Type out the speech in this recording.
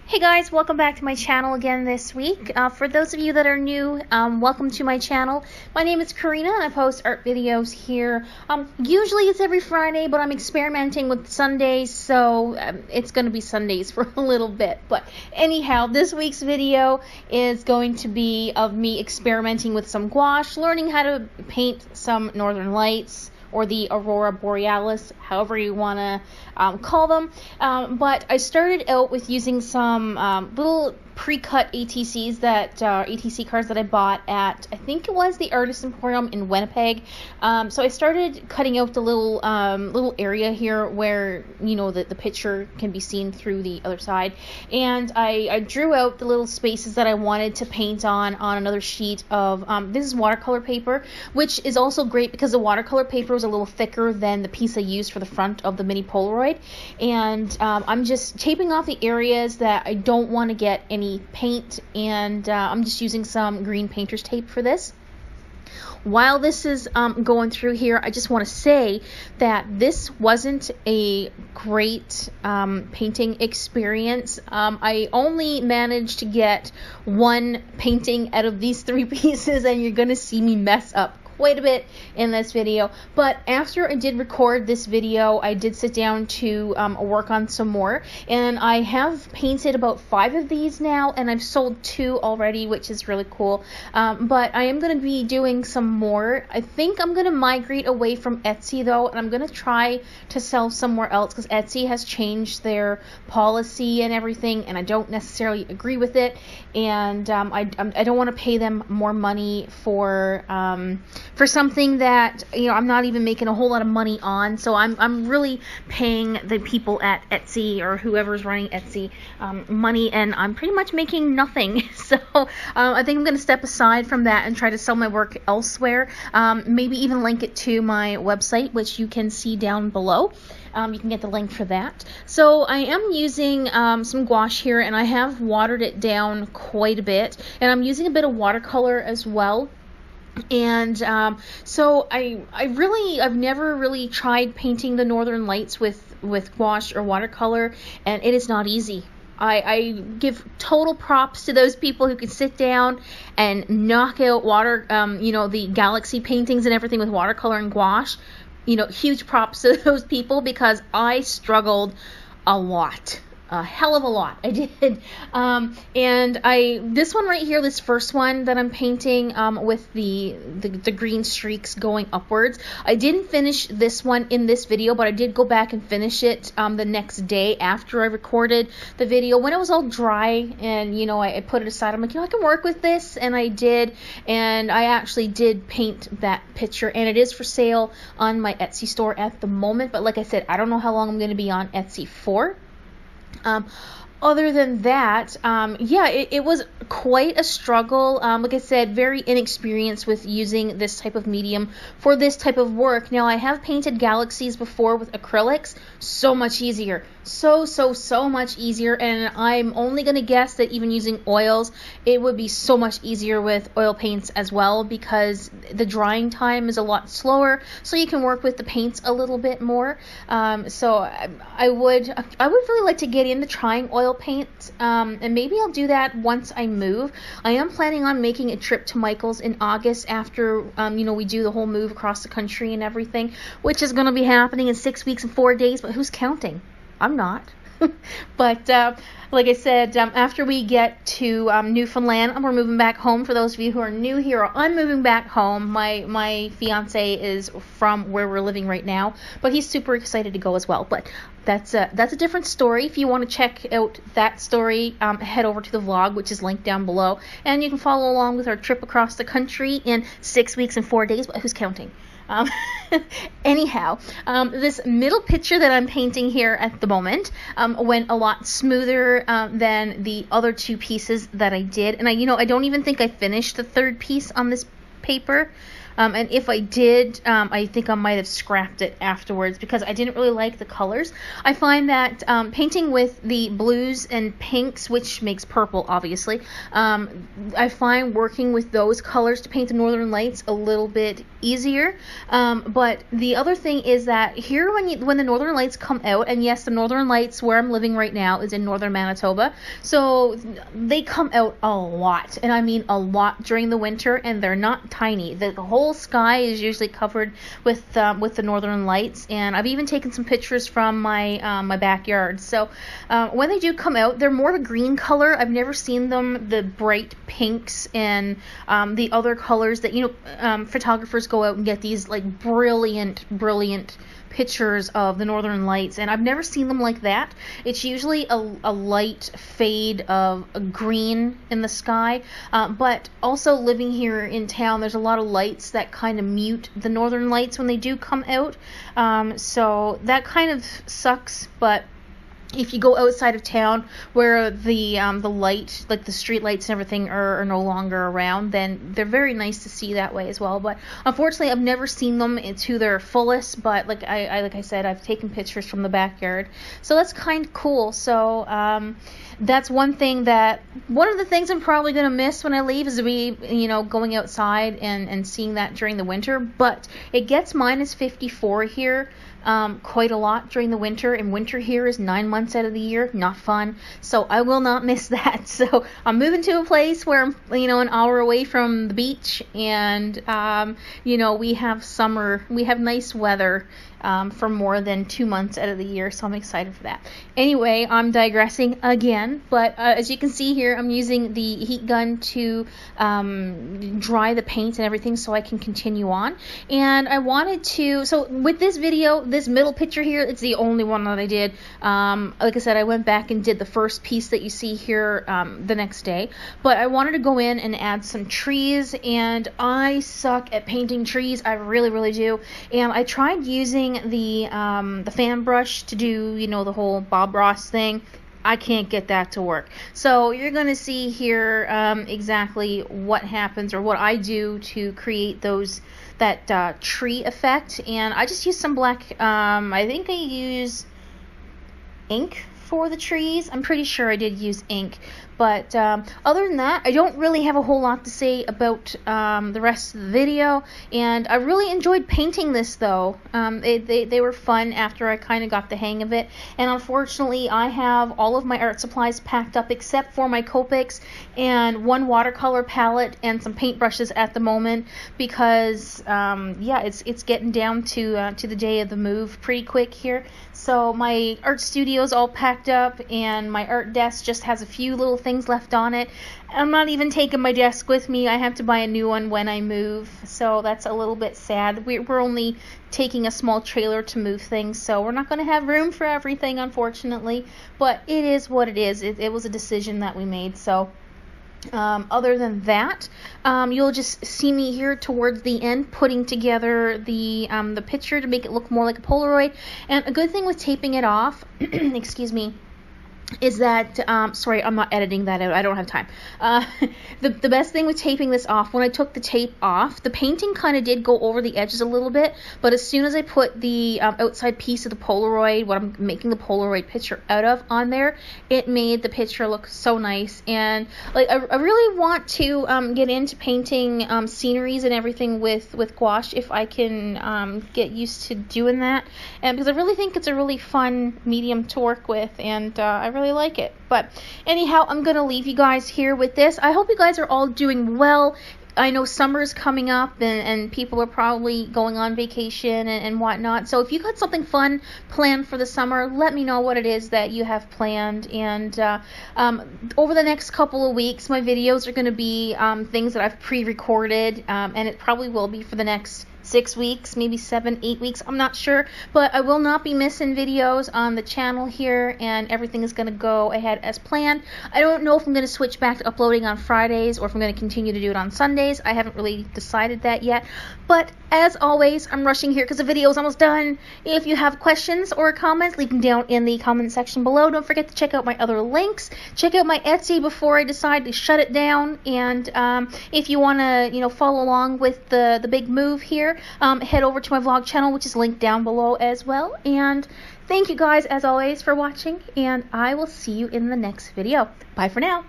Hey guys, welcome back to my channel again this week. For those of you that are new, welcome to my channel. My name is Karina and I post art videos here. Usually it's every Friday, but I'm experimenting with Sundays, so it's going to be Sundays for a little bit. But anyhow, this week's video is going to be of me experimenting with some gouache, learning how to paint some northern lights, or the aurora borealis, however you want to call them. But I started out with using some little pre-cut ATCs ATC cards that I bought at, I think it was the Artist Emporium in Winnipeg. So I started cutting out the little area here where, you know, the picture can be seen through the other side, and I drew out the little spaces that I wanted to paint on another sheet of this is watercolor paper, which is also great because the watercolor paper was a little thicker than the piece I used for the front of the mini Polaroid, and I'm just taping off the areas that I don't want to get any paint, and I'm just using some green painter's tape for this. While this is going through here, I just want to say that this wasn't a great painting experience. I only managed to get one painting out of these three pieces, and you're going to see me mess up quite a bit in this video. But after I did record this video, I did sit down to work on some more, and I have painted about 5 of these now, and I've sold 2 already, which is really cool. But I am going to be doing some more. I think I'm going to migrate away from Etsy though, and I'm going to try to sell somewhere else because Etsy has changed their policy and everything, and I don't necessarily agree with it, and I don't want to pay them more money for something that, you know, I'm not even making a whole lot of money on. So I'm really paying the people at Etsy or whoever's running Etsy money, and I'm pretty much making nothing. So I think I'm going to step aside from that and try to sell my work elsewhere. Maybe even link it to my website, which you can see down below. You can get the link for that. So I am using some gouache here, and I have watered it down quite a bit, and I'm using a bit of watercolor as well. And so I've never really tried painting the northern lights with gouache or watercolor, and it is not easy. I give total props to those people who can sit down and knock out the galaxy paintings and everything with watercolor and gouache. You know, huge props to those people, because I struggled a lot. A hell of a lot I did. And this one right here, this first one that I'm painting with the green streaks going upwards, I didn't finish this one in this video, but I did go back and finish it the next day after I recorded the video when it was all dry, and you know, I put it aside. I'm like, you know, I can work with this, and I did, and I actually did paint that picture, and it is for sale on my Etsy store at the moment. But like I said, I don't know how long I'm going to be on Etsy for. Other than that, yeah, it was quite a struggle. Like I said, very inexperienced with using this type of medium for this type of work. Now, I have painted galaxies before with acrylics. So much easier. So much easier. And I'm only going to guess that even using oils, it would be so much easier with oil paints as well, because the drying time is a lot slower, so you can work with the paints a little bit more. So I would really like to get into trying oil paint, and maybe I'll do that once I move. I am planning on making a trip to Michael's in August after we do the whole move across the country and everything, which is going to be happening in 6 weeks and 4 days, but who's counting? I'm not. But like I said, after we get to Newfoundland, we're moving back home. For those of you who are new here, I'm moving back home. My fiance is from where we're living right now, but he's super excited to go as well. But that's a different story. If you want to check out that story, head over to the vlog, which is linked down below, and you can follow along with our trip across the country in 6 weeks and 4 days. But who's counting? Anyhow, this middle picture that I'm painting here at the moment went a lot smoother than the other 2 pieces that I did, and I don't even think I finished the 3rd piece on this paper. and if I did, I think I might have scrapped it afterwards because I didn't really like the colors. I find that painting with the blues and pinks, which makes purple obviously, I find working with those colors to paint the Northern Lights a little bit easier. But the other thing is that here when the Northern Lights come out, and yes, the Northern Lights where I'm living right now is in northern Manitoba, so they come out a lot, and I mean a lot during the winter, and they're not tiny. The whole sky is usually covered with the Northern Lights, and I've even taken some pictures from my my backyard. So when they do come out, they're more of a green color. I've never seen them the bright pinks and the other colors that, you know, photographers go out and get these like brilliant pictures of the Northern Lights, and I've never seen them like that. It's usually a light fade of a green in the sky, but also living here in town, there's a lot of lights that kind of mute the Northern Lights when they do come out, so that kind of sucks. But if you go outside of town where the light, like the street lights and everything are no longer around, then they're very nice to see that way as well. But unfortunately, I've never seen them to their fullest, but like I said, I've taken pictures from the backyard. So that's kind of cool. So that's one of the things I'm probably going to miss when I leave is going outside and seeing that during the winter. But it gets -54 here. Quite a lot during the winter, and winter here is 9 months out of the year. Not fun. So I will not miss that. So I'm moving to a place where I'm, an hour away from the beach, and, we have summer, we have nice weather, for more than 2 months out of the year. So I'm excited for that. Anyway, I'm digressing again, but as you can see here, I'm using the heat gun to dry the paint and everything so I can continue on. And I wanted to, so with this video, this middle picture here, it's the only one that I did. Like I said, I went back and did the first piece that you see here the next day, but I wanted to go in and add some trees, and I suck at painting trees. I really do. And I tried using the fan brush to do, the whole Bob Ross thing. I can't get that to work. So you're going to see here exactly what happens, or what I do to create that tree effect. And I just use some black, I think I use ink for the trees. I'm pretty sure I did use ink. But other than that, I don't really have a whole lot to say about the rest of the video. And I really enjoyed painting this, though. They were fun after I kind of got the hang of it. And unfortunately, I have all of my art supplies packed up except for my Copics and one watercolor palette and some paintbrushes at the moment, because it's getting down to the day of the move pretty quick here. So my art studio's all packed up, and my art desk just has a few little things left on it. I'm not even taking my desk with me. I have to buy a new one when I move, so that's a little bit sad. We're only taking a small trailer to move things, so we're not going to have room for everything, unfortunately, but it is what it is. It was a decision that we made. So other than that, you'll just see me here towards the end putting together the picture to make it look more like a Polaroid. And a good thing with taping it off, excuse me, is that, sorry, I'm not editing that out, I don't have time. The best thing with taping this off, when I took the tape off, the painting kind of did go over the edges a little bit, but as soon as I put the outside piece of the Polaroid, what I'm making the Polaroid picture out of, on there, it made the picture look so nice. And like, I really want to get into painting sceneries and everything with gouache, if I can get used to doing that, and because I really think it's a really fun medium to work with, and I really like it. But anyhow, I'm gonna leave you guys here with this. I hope you guys are all doing well. I know summer is coming up, and people are probably going on vacation and whatnot. So if you got something fun planned for the summer, let me know what it is that you have planned. And over the next couple of weeks, my videos are going to be things that I've pre-recorded, and it probably will be for the next 6 weeks, maybe 7, 8 weeks. I'm not sure, but I will not be missing videos on the channel here, and everything is going to go ahead as planned. I don't know if I'm going to switch back to uploading on Fridays or if I'm going to continue to do it on Sundays. I haven't really decided that yet, but as always, I'm rushing here because the video is almost done. If you have questions or comments, leave them down in the comment section below. Don't forget to check out my other links. Check out my Etsy before I decide to shut it down, and if you want to, follow along with the big move here, head over to my vlog channel, which is linked down below as well. And thank you guys, as always, for watching, and I will see you in the next video. Bye for now.